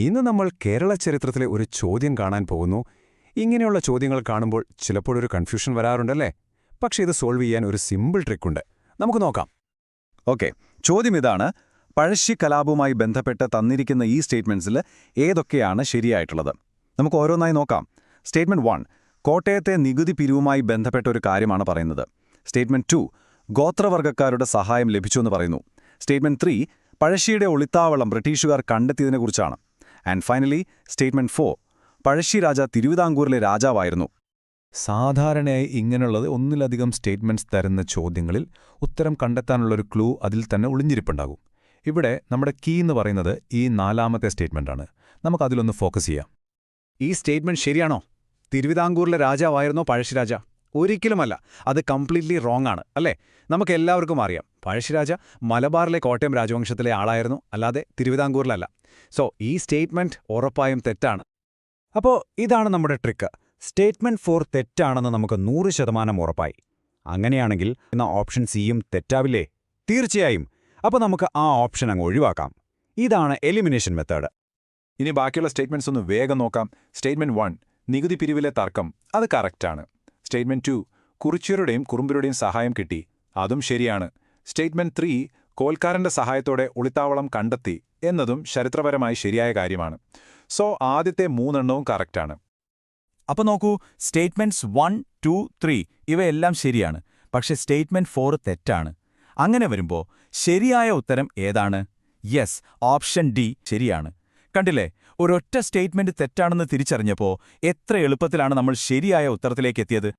ഇന്ന് നമ്മൾ കേരള ചരിത്രത്തിലെ ഒരു ചോദ്യം കാണാൻ പോകുന്നു. ഇങ്ങനെയുള്ള ചോദ്യങ്ങൾ കാണുമ്പോൾ ചിലപ്പോഴൊരു കൺഫ്യൂഷൻ വരാറുണ്ടല്ലേ? പക്ഷേ ഇത് സോൾവ് ചെയ്യാൻ ഒരു സിമ്പിൾ ട്രിക്കുണ്ട്. നമുക്ക് നോക്കാം. ഓക്കെ, ചോദ്യം ഇതാണ്: പഴശ്ശി കലാപവുമായി ബന്ധപ്പെട്ട് തന്നിരിക്കുന്ന ഈ സ്റ്റേറ്റ്മെന്റ്സിൽ ഏതൊക്കെയാണ് ശരിയായിട്ടുള്ളത്? നമുക്ക് ഓരോന്നായി നോക്കാം. സ്റ്റേറ്റ്മെന്റ് 1 കോട്ടയത്തെ നികുതി പിരിവുമായി ബന്ധപ്പെട്ട ഒരു കാര്യമാണ് പറയുന്നത്. സ്റ്റേറ്റ്മെന്റ് 2 ഗോത്രവർഗ്ഗക്കാരുടെ സഹായം ലഭിച്ചുവെന്ന് പറയുന്നു. സ്റ്റേറ്റ്മെന്റ് 3 പഴശ്ശിയുടെ ഒളിത്താവളം ബ്രിട്ടീഷുകാർ കണ്ടെത്തിയതിനെക്കുറിച്ചാണ്. ആൻഡ് ഫൈനലി സ്റ്റേറ്റ്മെന്റ് 4 പഴശ്ശി രാജ തിരുവിതാംകൂറിലെ രാജാവായിരുന്നു. സാധാരണയായി ഇങ്ങനെയുള്ളത് ഒന്നിലധികം സ്റ്റേറ്റ്മെന്റ്സ് തരുന്ന ചോദ്യങ്ങളിൽ ഉത്തരം കണ്ടെത്താനുള്ളൊരു ക്ലൂ അതിൽ തന്നെ ഒളിഞ്ഞിരിപ്പുണ്ടാകും. ഇവിടെ നമ്മുടെ കീ എന്ന് പറയുന്നത് ഈ 4ാമത്തെ സ്റ്റേറ്റ്മെന്റാണ്. നമുക്കതിലൊന്ന് ഫോക്കസ് ചെയ്യാം. ഈ സ്റ്റേറ്റ്മെന്റ് ശരിയാണോ? തിരുവിതാംകൂറിലെ രാജാവായിരുന്നോ പഴശ്ശിരാജ? ഒരിക്കലുമല്ല. അത് കംപ്ലീറ്റ്ലി റോങ് ആണ്, അല്ലേ? നമുക്കെല്ലാവർക്കും അറിയാം, പഴശ്ശിരാജ മലബാറിലെ കോട്ടയം രാജവംശത്തിലെ ആളായിരുന്നു, അല്ലാതെ തിരുവിതാംകൂറിലല്ല. സോ ഈ സ്റ്റേറ്റ്മെന്റ് ഉറപ്പായും തെറ്റാണ്. അപ്പോൾ ഇതാണ് നമ്മുടെ ട്രിക്ക്. സ്റ്റേറ്റ്മെന്റ് 4 തെറ്റാണെന്ന് നമുക്ക് 100% ഉറപ്പായി. അങ്ങനെയാണെങ്കിൽ ഓപ്ഷൻ സിയും തെറ്റാവില്ലേ? തീർച്ചയായും. അപ്പോൾ നമുക്ക് ആ ഓപ്ഷൻ അങ്ങ് ഒഴിവാക്കാം. ഇതാണ് എലിമിനേഷൻ മെത്തേഡ്. ഇനി ബാക്കിയുള്ള സ്റ്റേറ്റ്മെന്റ്സ് ഒന്ന് വേഗം നോക്കാം. സ്റ്റേറ്റ്മെന്റ് 1 നികുതി പിരിവിലെ തർക്കം, അത് കറക്റ്റാണ്. സ്റ്റേറ്റ്മെന്റ് 2 കുറിച്യരുടെയും കുറുമ്പരുടെയും സഹായം കിട്ടി, അതും ശരിയാണ്. സ്റ്റേറ്റ്മെന്റ് 3 കോൽക്കാരന്റെ സഹായത്തോടെ ഒളിത്താവളം കണ്ടെത്തി എന്നതും ചരിത്രപരമായി ശരിയായ കാര്യമാണ്. സോ ആദ്യത്തെ 3 കറക്റ്റാണ്. അപ്പോൾ നോക്കൂ, സ്റ്റേറ്റ്മെന്റ്സ് 1, 2, 3 ഇവയെല്ലാം ശരിയാണ്. പക്ഷേ സ്റ്റേറ്റ്മെന്റ് 4 തെറ്റാണ്. അങ്ങനെ വരുമ്പോൾ ശരിയായ ഉത്തരം ഏതാണ്? യെസ്, ഓപ്ഷൻ ഡി ശരിയാണ്. കണ്ടില്ലേ, ഒരൊറ്റ സ്റ്റേറ്റ്മെന്റ് തെറ്റാണെന്ന് തിരിച്ചറിഞ്ഞപ്പോൾ എത്ര എളുപ്പത്തിലാണ് നമ്മൾ ശരിയായ ഉത്തരത്തിലേക്ക് എത്തിയത്.